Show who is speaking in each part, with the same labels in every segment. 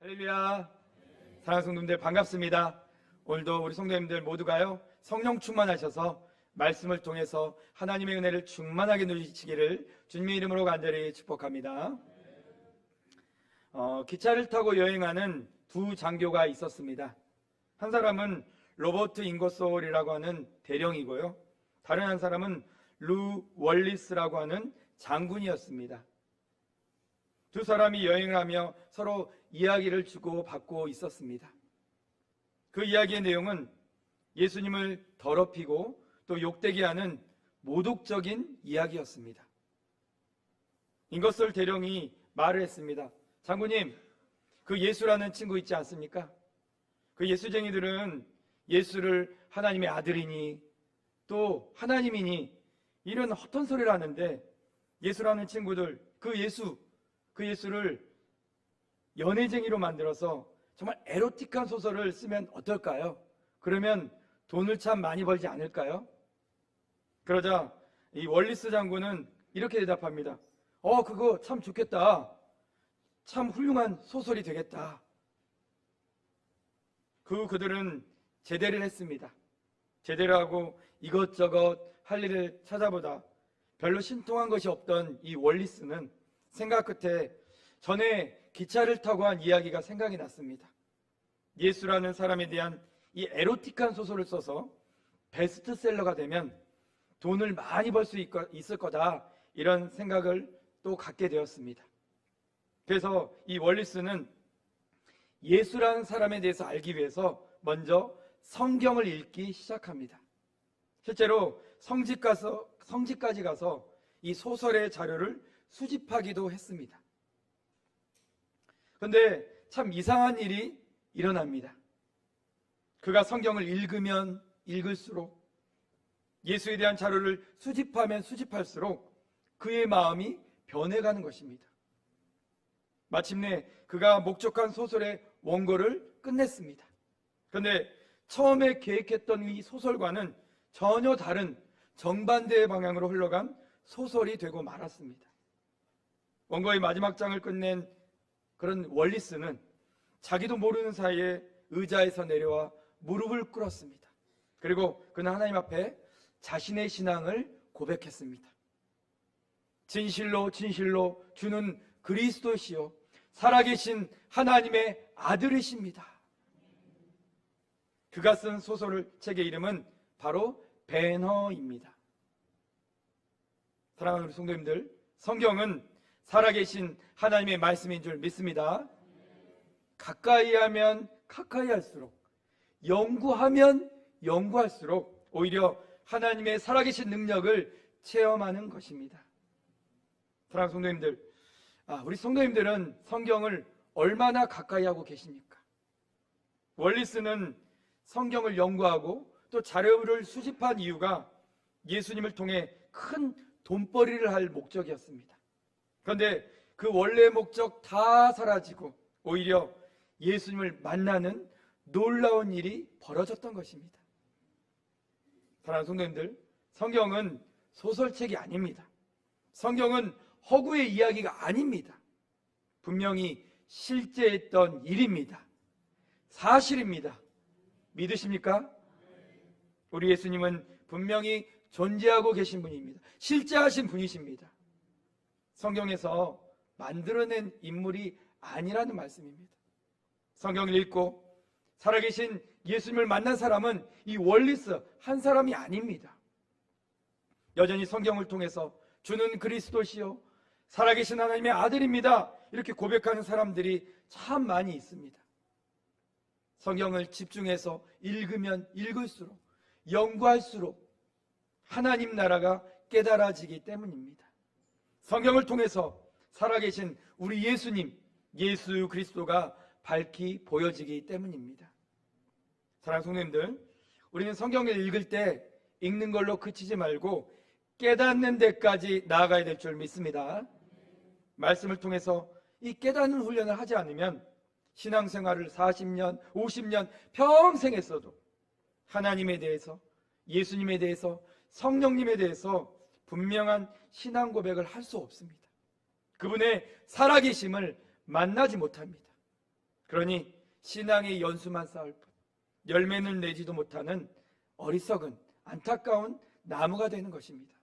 Speaker 1: 할렐루야. 사랑하는 성도님들 반갑습니다. 오늘도 우리 성도님들 모두가요 성령 충만하셔서 말씀을 통해서 하나님의 은혜를 충만하게 누리시기를 주님의 이름으로 간절히 축복합니다. 기차를 타고 여행하는 두 장교가 있었습니다. 한 사람은 로버트 잉거솔이라고 하는 대령이고요, 다른 한 사람은 루 월리스라고 하는 장군이었습니다. 두 사람이 여행을 하며 서로 이야기를 주고받고 있었습니다. 그 이야기의 내용은 예수님을 더럽히고 또 욕되게 하는 모독적인 이야기였습니다. 잉거솔 대령이 말을 했습니다. 장군님, 그 예수라는 친구 있지 않습니까? 그 예수쟁이들은 예수를 하나님의 아들이니 또 하나님이니 이런 헛된 소리를 하는데, 예수라는 친구들 그 예수를 연애쟁이로 만들어서 정말 에로틱한 소설을 쓰면 어떨까요? 그러면 돈을 참 많이 벌지 않을까요? 그러자 이 월리스 장군은 이렇게 대답합니다. 그거 참 좋겠다. 참 훌륭한 소설이 되겠다. 그들은 제대를 했습니다. 제대를 하고 이것저것 할 일을 찾아보다 별로 신통한 것이 없던 이 월리스는 생각 끝에 전에 기차를 타고 한 이야기가 생각이 났습니다. 예수라는 사람에 대한 이 에로틱한 소설을 써서 베스트셀러가 되면 돈을 많이 벌 수 있을 거다, 이런 생각을 또 갖게 되었습니다. 그래서 이 월리스는 예수라는 사람에 대해서 알기 위해서 먼저 성경을 읽기 시작합니다. 실제로 성지까지 가서 이 소설의 자료를 수집하기도 했습니다. 그런데 참 이상한 일이 일어납니다. 그가 성경을 읽으면 읽을수록, 예수에 대한 자료를 수집하면 수집할수록 그의 마음이 변해가는 것입니다. 마침내 그가 목적한 소설의 원고를 끝냈습니다. 그런데 처음에 계획했던 이 소설과는 전혀 다른 정반대의 방향으로 흘러간 소설이 되고 말았습니다. 원고의 마지막 장을 끝낸 그런 월리스는 자기도 모르는 사이에 의자에서 내려와 무릎을 꿇었습니다. 그리고 그는 하나님 앞에 자신의 신앙을 고백했습니다. 진실로 진실로 주는 그리스도시요 살아계신 하나님의 아들이십니다. 그가 쓴 책의 이름은 바로 배너입니다. 사랑하는 우리 성도님들, 성경은 살아계신 하나님의 말씀인 줄 믿습니다. 가까이 하면 가까이 할수록, 연구하면 연구할수록 오히려 하나님의 살아계신 능력을 체험하는 것입니다. 사랑하는 성도님들, 우리 성도님들은 성경을 얼마나 가까이 하고 계십니까? 월리스는 성경을 연구하고 또 자료를 수집한 이유가 예수님을 통해 큰 돈벌이를 할 목적이었습니다. 그런데 그 원래의 목적 다 사라지고 오히려 예수님을 만나는 놀라운 일이 벌어졌던 것입니다. 사랑하는 성도님들, 성경은 소설책이 아닙니다. 성경은 허구의 이야기가 아닙니다. 분명히 실제했던 일입니다. 사실입니다. 믿으십니까? 우리 예수님은 분명히 존재하고 계신 분입니다. 실제하신 분이십니다. 성경에서 만들어낸 인물이 아니라는 말씀입니다. 성경을 읽고 살아계신 예수님을 만난 사람은 이 월리스 한 사람이 아닙니다. 여전히 성경을 통해서 주는 그리스도시요 살아계신 하나님의 아들입니다, 이렇게 고백하는 사람들이 참 많이 있습니다. 성경을 집중해서 읽으면 읽을수록, 연구할수록 하나님 나라가 깨달아지기 때문입니다. 성경을 통해서 살아계신 우리 예수님, 예수 그리스도가 밝히 보여지기 때문입니다. 사랑하는 성도님들, 우리는 성경을 읽을 때 읽는 걸로 그치지 말고 깨닫는 데까지 나아가야 될 줄 믿습니다. 말씀을 통해서 이 깨닫는 훈련을 하지 않으면 신앙생활을 40년, 50년 평생 했어도 하나님에 대해서, 예수님에 대해서, 성령님에 대해서 분명한 신앙 고백을 할 수 없습니다. 그분의 살아계심을 만나지 못합니다. 그러니 신앙의 연수만 쌓을 뿐 열매는 내지도 못하는 어리석은 안타까운 나무가 되는 것입니다.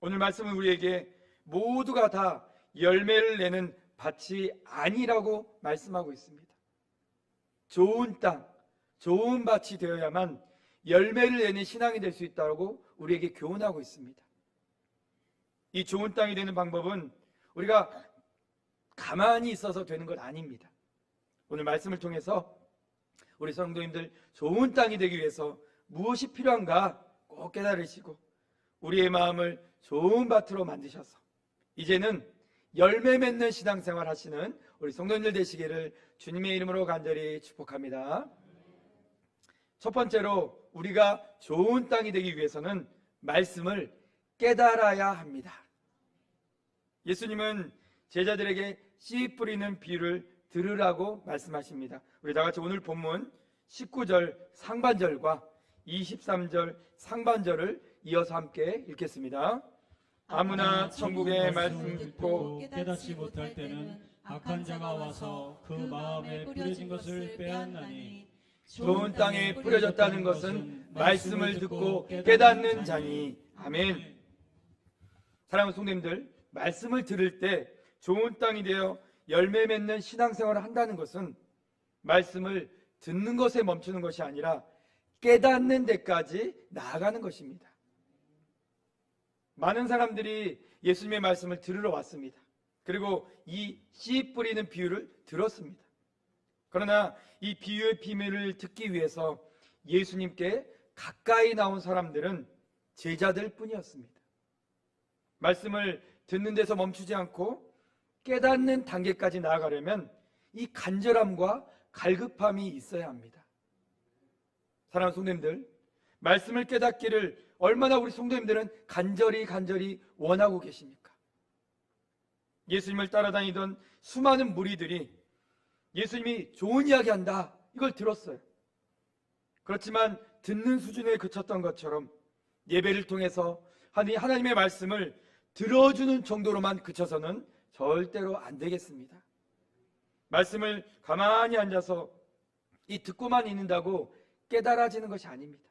Speaker 1: 오늘 말씀은 우리에게 모두가 다 열매를 내는 밭이 아니라고 말씀하고 있습니다. 좋은 땅, 좋은 밭이 되어야만 열매를 내는 신앙이 될 수 있다고 우리에게 교훈하고 있습니다. 이 좋은 땅이 되는 방법은 우리가 가만히 있어서 되는 것 아닙니다. 오늘 말씀을 통해서 우리 성도님들 좋은 땅이 되기 위해서 무엇이 필요한가 꼭 깨달으시고 우리의 마음을 좋은 밭으로 만드셔서 이제는 열매 맺는 신앙생활 하시는 우리 성도님들 되시기를 주님의 이름으로 간절히 축복합니다. 첫 번째로 우리가 좋은 땅이 되기 위해서는 말씀을 깨달아야 합니다. 예수님은 제자들에게 씨 뿌리는 비유를 들으라고 말씀하십니다. 우리 다 같이 오늘 본문 19절 상반절과 23절 상반절을 이어서 함께 읽겠습니다. 아무나 천국의 말씀 듣고
Speaker 2: 깨닫지 못할 때는 악한 자가 와서 그 마음에 뿌려진 것을 빼앗나니
Speaker 1: 좋은 땅에 뿌려졌다는 것은 말씀을 듣고 깨닫는 자니. 아멘. 사랑하는 성도님들, 말씀을 들을 때 좋은 땅이 되어 열매 맺는 신앙생활을 한다는 것은 말씀을 듣는 것에 멈추는 것이 아니라 깨닫는 데까지 나아가는 것입니다. 많은 사람들이 예수님의 말씀을 들으러 왔습니다. 그리고 이 씨 뿌리는 비유를 들었습니다. 그러나 이 비유의 비밀을 듣기 위해서 예수님께 가까이 나온 사람들은 제자들 뿐이었습니다. 말씀을 듣는 데서 멈추지 않고 깨닫는 단계까지 나아가려면 이 간절함과 갈급함이 있어야 합니다. 사랑하는 성도님들, 말씀을 깨닫기를 얼마나 우리 성도님들은 간절히 원하고 계십니까? 예수님을 따라다니던 수많은 무리들이 예수님이 좋은 이야기 한다, 이걸 들었어요. 그렇지만 듣는 수준에 그쳤던 것처럼 예배를 통해서 하나님의 말씀을 들어주는 정도로만 그쳐서는 절대로 안 되겠습니다. 말씀을 가만히 앉아서 이 듣고만 있는다고 깨달아지는 것이 아닙니다.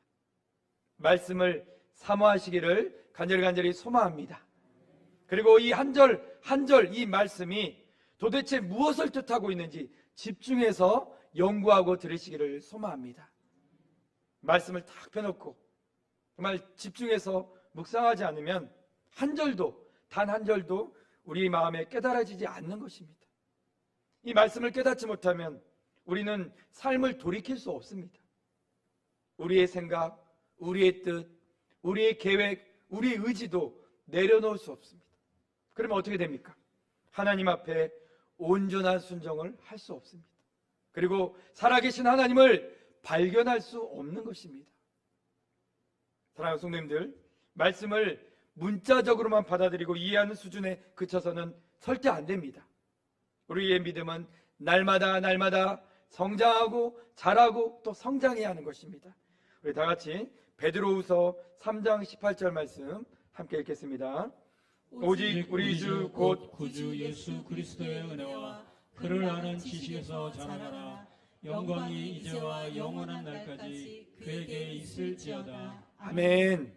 Speaker 1: 말씀을 사모하시기를 간절히 소망합니다. 그리고 이 한 절 한 절 이 말씀이 도대체 무엇을 뜻하고 있는지 집중해서 연구하고 들으시기를 소망합니다. 말씀을 딱 펴놓고 정말 집중해서 묵상하지 않으면 한 절도, 단 한 절도 우리 마음에 깨달아지지 않는 것입니다. 이 말씀을 깨닫지 못하면 우리는 삶을 돌이킬 수 없습니다. 우리의 생각, 우리의 뜻, 우리의 계획, 우리의 의지도 내려놓을 수 없습니다. 그러면 어떻게 됩니까? 하나님 앞에 온전한 순종을 할 수 없습니다. 그리고 살아계신 하나님을 발견할 수 없는 것입니다. 사랑하는 성도님들, 말씀을 문자적으로만 받아들이고 이해하는 수준에 그쳐서는 절대 안 됩니다. 우리의 믿음은 날마다 성장하고 자라고 또 성장해야 하는 것입니다. 우리 다 같이 베드로후서 3장 18절 말씀 함께 읽겠습니다. 오직 우리 주 곧
Speaker 2: 구주 예수 그리스도의 은혜와 그를 아는 지식에서 자라나라. 영광이 이제와 영원한 날까지 그에게 있을지어다.
Speaker 1: 아멘.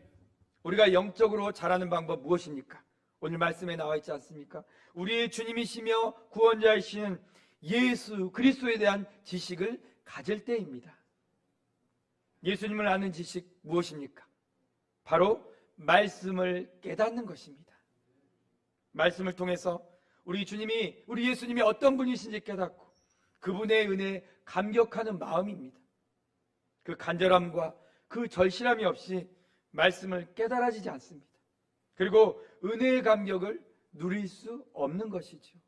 Speaker 1: 우리가 영적으로 자라는 방법 무엇입니까? 오늘 말씀에 나와 있지 않습니까? 우리의 주님이시며 구원자이신 예수 그리스도에 대한 지식을 가질 때입니다. 예수님을 아는 지식 무엇입니까? 바로 말씀을 깨닫는 것입니다. 말씀을 통해서 우리 예수님이 어떤 분이신지 깨닫고 그분의 은혜에 감격하는 마음입니다. 그 간절함과 그 절실함이 없이 말씀을 깨달아지지 않습니다. 그리고 은혜의 감격을 누릴 수 없는 것이죠.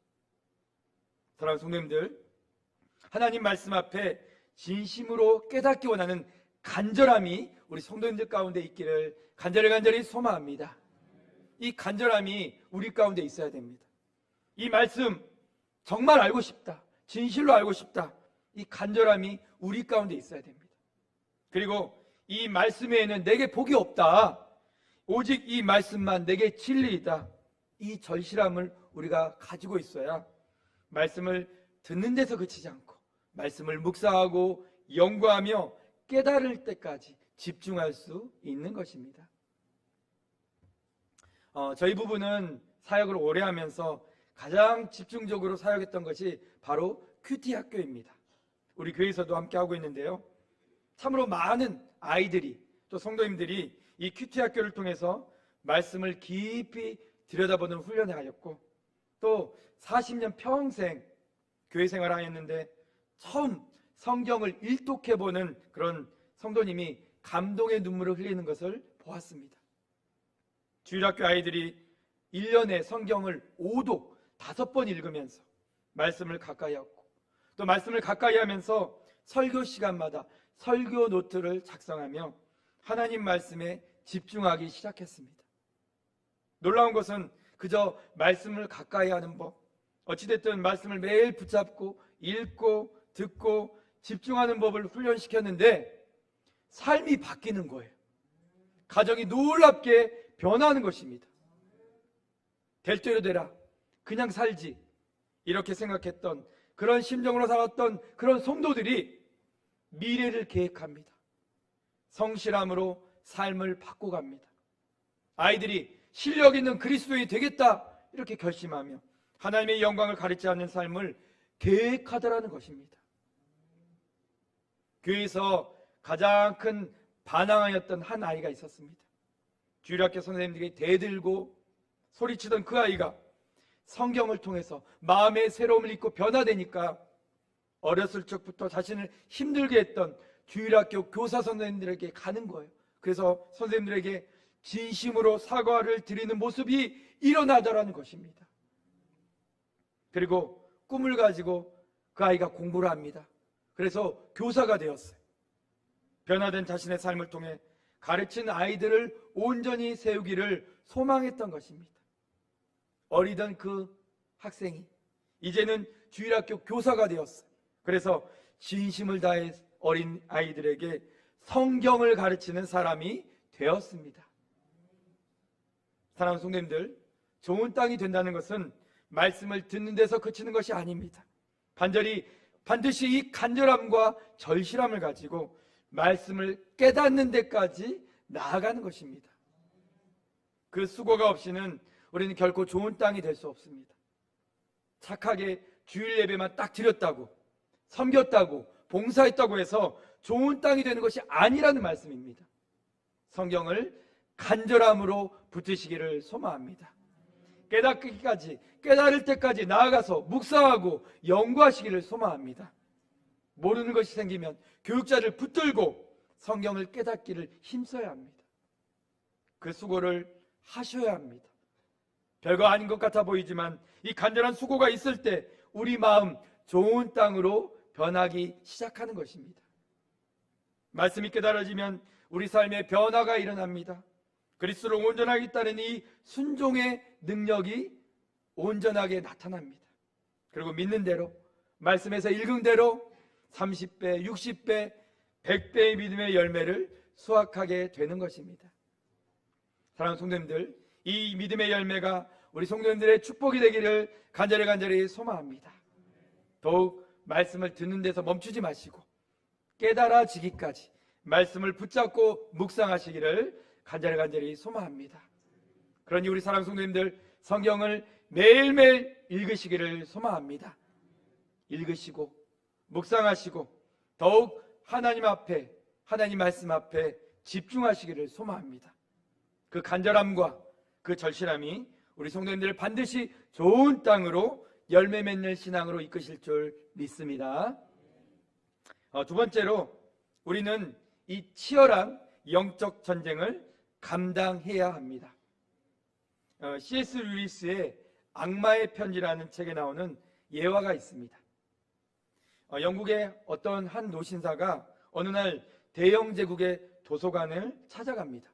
Speaker 1: 사랑하는 성도님들, 하나님 말씀 앞에 진심으로 깨닫기 원하는 간절함이 우리 성도님들 가운데 있기를 간절히 소망합니다. 이 간절함이 우리 가운데 있어야 됩니다. 이 말씀 정말 알고 싶다, 진실로 알고 싶다, 이 간절함이 우리 가운데 있어야 됩니다. 그리고 이 말씀 외에는 내게 복이 없다, 오직 이 말씀만 내게 진리이다, 이 절실함을 우리가 가지고 있어야 말씀을 듣는 데서 그치지 않고 말씀을 묵상하고 연구하며 깨달을 때까지 집중할 수 있는 것입니다. 저희 부부는 사역을 오래 하면서 가장 집중적으로 사역했던 것이 바로 큐티 학교입니다. 우리 교회에서도 함께 하고 있는데요. 참으로 많은 아이들이 또 성도님들이 이 큐티 학교를 통해서 말씀을 깊이 들여다보는 훈련을 하였고 또 40년 평생 교회 생활을 하였는데 처음 성경을 일독해보는 그런 성도님이 감동의 눈물을 흘리는 것을 보았습니다. 주일학교 아이들이 1년에 성경을 5독 5번 읽으면서 말씀을 가까이 하고 또 말씀을 가까이 하면서 설교 시간마다 설교 노트를 작성하며 하나님 말씀에 집중하기 시작했습니다. 놀라운 것은 그저 말씀을 가까이 하는 법, 어찌됐든 말씀을 매일 붙잡고 읽고 듣고 집중하는 법을 훈련시켰는데 삶이 바뀌는 거예요. 가정이 놀랍게 변하는 것입니다. 될 대로 되라, 그냥 살지 이렇게 생각했던 그런 심정으로 살았던 그런 성도들이 미래를 계획합니다. 성실함으로 삶을 바꿔갑니다. 아이들이 실력 있는 그리스도인이 되겠다 이렇게 결심하며 하나님의 영광을 가리지 않는 삶을 계획하더라는 것입니다. 교회에서 가장 큰 반항하였던 한 아이가 있었습니다. 주일학교 선생님들에게 대들고 소리치던 그 아이가 성경을 통해서 마음의 새로움을 잊고 변화되니까 어렸을 적부터 자신을 힘들게 했던 주일학교 교사 선생님들에게 가는 거예요. 그래서 선생님들에게 진심으로 사과를 드리는 모습이 일어나더라는 것입니다. 그리고 꿈을 가지고 그 아이가 공부를 합니다. 그래서 교사가 되었어요. 변화된 자신의 삶을 통해 가르친 아이들을 온전히 세우기를 소망했던 것입니다. 어리던 그 학생이 이제는 주일학교 교사가 되었어요. 그래서 진심을 다해 어린 아이들에게 성경을 가르치는 사람이 되었습니다. 사랑하는 성도님들, 좋은 땅이 된다는 것은 말씀을 듣는 데서 그치는 것이 아닙니다. 반드시 이 간절함과 절실함을 가지고 말씀을 깨닫는 데까지 나아가는 것입니다. 그 수고가 없이는 우리는 결코 좋은 땅이 될 수 없습니다. 착하게 주일 예배만 딱 드렸다고, 섬겼다고, 봉사했다고 해서 좋은 땅이 되는 것이 아니라는 말씀입니다. 성경을 간절함으로 붙드시기를 소망합니다. 깨달을 때까지 나아가서 묵상하고 연구하시기를 소망합니다. 모르는 것이 생기면 교육자를 붙들고 성경을 깨닫기를 힘써야 합니다. 그 수고를 하셔야 합니다. 별거 아닌 것 같아 보이지만 이 간절한 수고가 있을 때 우리 마음 좋은 땅으로 변하기 시작하는 것입니다. 말씀이 깨달아지면 우리 삶에 변화가 일어납니다. 그리스도로 온전하겠다는 이 순종의 능력이 온전하게 나타납니다. 그리고 믿는 대로, 말씀에서 읽은 대로 30배, 60배, 100배의 믿음의 열매를 수확하게 되는 것입니다. 사랑하는 성도님들, 이 믿음의 열매가 우리 성도님들의 축복이 되기를 간절히 소망합니다. 더욱 말씀을 듣는 데서 멈추지 마시고 깨달아지기까지 말씀을 붙잡고 묵상하시기를 간절히 소망합니다. 그러니 우리 사랑하는 성도님들, 성경을 매일매일 읽으시기를 소망합니다. 읽으시고 묵상하시고 더욱 하나님 앞에, 하나님 말씀 앞에 집중하시기를 소망합니다. 그 간절함과 그 절실함이 우리 성도님들을 반드시 좋은 땅으로 열매 맺는 신앙으로 이끄실 줄 믿습니다. 두 번째로 우리는 이 치열한 영적 전쟁을 감당해야 합니다. C.S. 루이스의 악마의 편지라는 책에 나오는 예화가 있습니다. 영국의 어떤 한 노신사가 어느 날 대영 제국의 도서관을 찾아갑니다.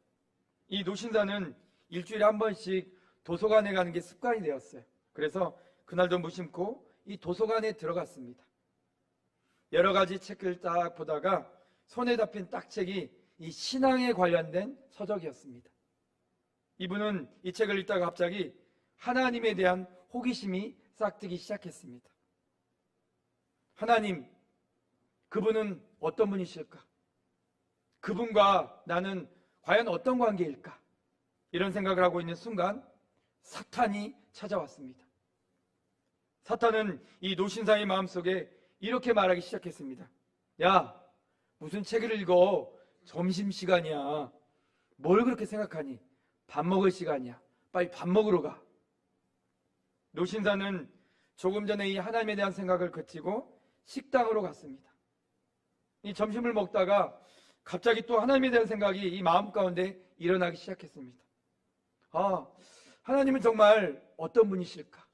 Speaker 1: 이 노신사는 일주일에 한 번씩 도서관에 가는 게 습관이 되었어요. 그래서 그날도 무심코 이 도서관에 들어갔습니다. 여러 가지 책을 딱 보다가 손에 잡힌 딱 책이 이 신앙에 관련된 서적이었습니다. 이분은 이 책을 읽다가 갑자기 하나님에 대한 호기심이 싹트기 시작했습니다. 하나님, 그분은 어떤 분이실까? 그분과 나는 과연 어떤 관계일까? 이런 생각을 하고 있는 순간 사탄이 찾아왔습니다. 사탄은 이 노신사의 마음속에 이렇게 말하기 시작했습니다. 야, 무슨 책을 읽어? 점심시간이야. 뭘 그렇게 생각하니? 밥 먹을 시간이야. 빨리 밥 먹으러 가. 노신사는 조금 전에 이 하나님에 대한 생각을 그치고 식당으로 갔습니다. 이 점심을 먹다가 갑자기 또 하나님에 대한 생각이 이 마음 가운데 일어나기 시작했습니다. 아, 하나님은 정말 어떤 분이실까?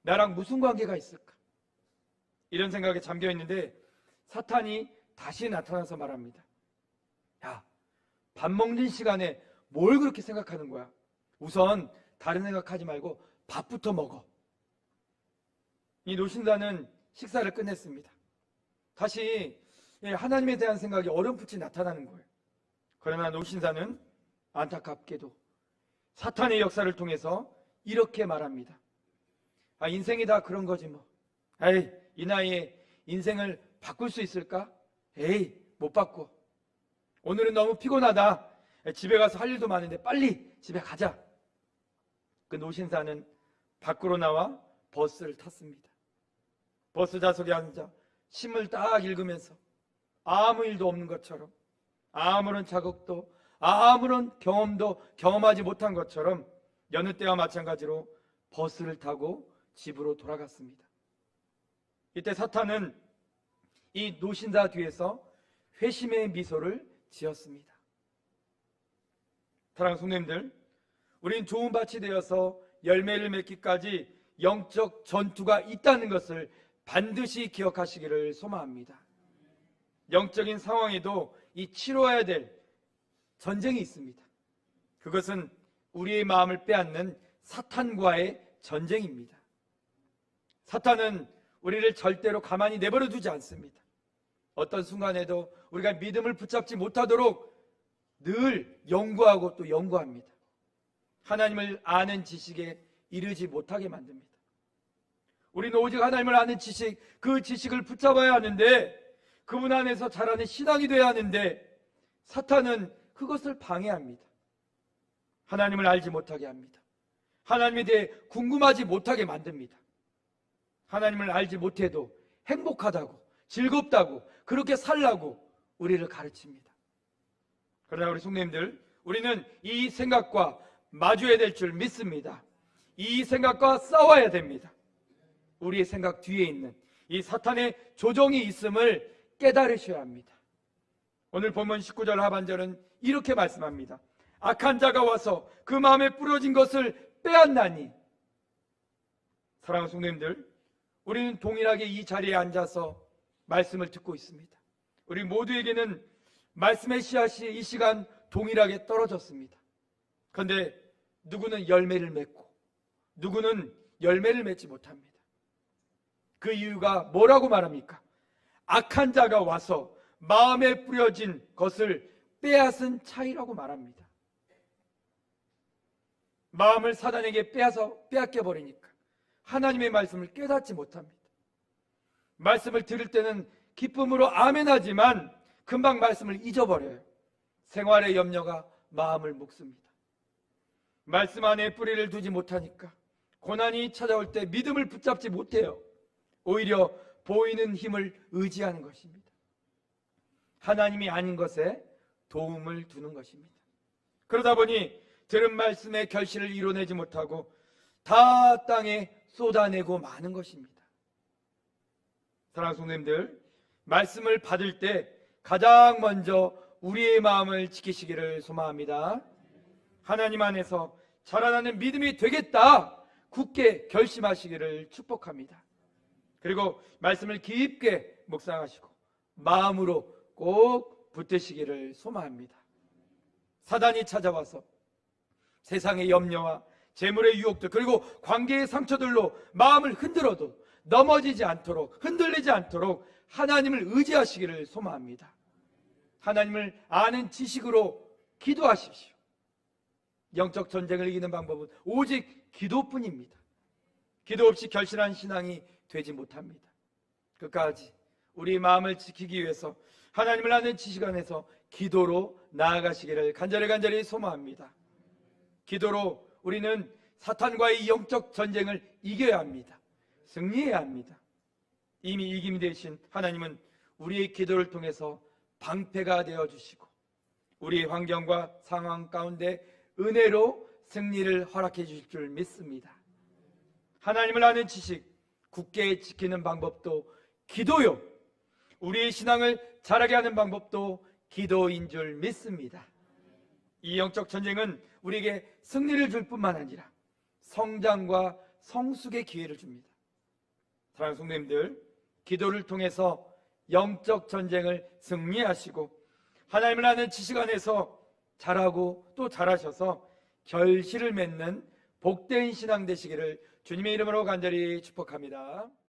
Speaker 1: 나랑 무슨 관계가 있을까? 이런 생각에 잠겨 있는데 사탄이 다시 나타나서 말합니다. 야, 밥 먹는 시간에 뭘 그렇게 생각하는 거야? 우선 다른 생각하지 말고 밥부터 먹어. 이 노신사는 식사를 끝냈습니다. 다시 하나님에 대한 생각이 어렴풋이 나타나는 거예요. 그러나 노신사는 안타깝게도 사탄의 역사를 통해서 이렇게 말합니다. 아, 인생이 다 그런 거지 뭐. 에이, 이 나이에 인생을 바꿀 수 있을까? 에이, 못 바꿔. 오늘은 너무 피곤하다. 집에 가서 할 일도 많은데 빨리 집에 가자. 그 노신사는 밖으로 나와 버스를 탔습니다. 버스 좌석에 앉아 심을 딱 읽으면서 아무 일도 없는 것처럼, 아무런 자극도 아무런 경험도 경험하지 못한 것처럼 여느 때와 마찬가지로 버스를 타고 집으로 돌아갔습니다. 이때 사탄은 이 노신사 뒤에서 회심의 미소를 지었습니다. 사랑하는 성도님들, 우린 좋은 밭이 되어서 열매를 맺기까지 영적 전투가 있다는 것을 반드시 기억하시기를 소망합니다. 영적인 상황에도 이 치러야 될 전쟁이 있습니다. 그것은 우리의 마음을 빼앗는 사탄과의 전쟁입니다. 사탄은 우리를 절대로 가만히 내버려 두지 않습니다. 어떤 순간에도 우리가 믿음을 붙잡지 못하도록 늘 연구하고 또 연구합니다. 하나님을 아는 지식에 이르지 못하게 만듭니다. 우리는 오직 하나님을 아는 지식, 그 지식을 붙잡아야 하는데, 그분 안에서 자라는 신앙이 되어야 하는데 사탄은 그것을 방해합니다. 하나님을 알지 못하게 합니다. 하나님에 대해 궁금하지 못하게 만듭니다. 하나님을 알지 못해도 행복하다고, 즐겁다고, 그렇게 살라고 우리를 가르칩니다. 그러나 우리 성도님들, 우리는 이 생각과 마주해야 될 줄 믿습니다. 이 생각과 싸워야 됩니다. 우리의 생각 뒤에 있는 이 사탄의 조종이 있음을 깨달으셔야 합니다. 오늘 본문 19절 하반절은 이렇게 말씀합니다. 악한 자가 와서 그 마음에 뿌려진 것을 빼앗나니. 사랑하는 성도님들, 우리는 동일하게 이 자리에 앉아서 말씀을 듣고 있습니다. 우리 모두에게는 말씀의 씨앗이 이 시간 동일하게 떨어졌습니다. 그런데 누구는 열매를 맺고 누구는 열매를 맺지 못합니다. 그 이유가 뭐라고 말합니까? 악한 자가 와서 마음에 뿌려진 것을 빼앗은 차이라고 말합니다. 마음을 사단에게 빼앗겨 버리니까 하나님의 말씀을 깨닫지 못합니다. 말씀을 들을 때는 기쁨으로 아멘하지만 금방 말씀을 잊어버려요. 생활의 염려가 마음을 묶습니다. 말씀 안에 뿌리를 두지 못하니까 고난이 찾아올 때 믿음을 붙잡지 못해요. 오히려 보이는 힘을 의지하는 것입니다. 하나님이 아닌 것에 도움을 두는 것입니다. 그러다 보니 들은 말씀의 결실을 이뤄내지 못하고 다 땅에 쏟아내고 마는 것입니다. 사랑하는 성도님들, 말씀을 받을 때 가장 먼저 우리의 마음을 지키시기를 소망합니다. 하나님 안에서 자라나는 믿음이 되겠다 굳게 결심하시기를 축복합니다. 그리고 말씀을 깊게 묵상하시고 마음으로 꼭 붙드시기를 소망합니다. 사단이 찾아와서 세상의 염려와 재물의 유혹들, 그리고 관계의 상처들로 마음을 흔들어도 넘어지지 않도록, 흔들리지 않도록 하나님을 의지하시기를 소망합니다. 하나님을 아는 지식으로 기도하십시오. 영적 전쟁을 이기는 방법은 오직 기도뿐입니다. 기도 없이 결실한 신앙이 되지 못합니다. 끝까지 우리 마음을 지키기 위해서 하나님을 아는 지식 안에서 기도로 나아가시기를 간절히 소망합니다. 기도로 우리는 사탄과의 영적 전쟁을 이겨야 합니다. 승리해야 합니다. 이미 이김이 되신 하나님은 우리의 기도를 통해서 방패가 되어주시고 우리 환경과 상황 가운데 은혜로 승리를 허락해 주실 줄 믿습니다. 하나님을 아는 지식, 굳게 지키는 방법도 기도요. 우리의 신앙을 자라게 하는 방법도 기도인 줄 믿습니다. 이 영적 전쟁은 우리에게 승리를 줄 뿐만 아니라 성장과 성숙의 기회를 줍니다. 사랑하는 성도님들, 기도를 통해서 영적 전쟁을 승리하시고 하나님을 아는 지식 안에서 자라고 또 자라셔서 결실을 맺는 복된 신앙 되시기를 주님의 이름으로 간절히 축복합니다.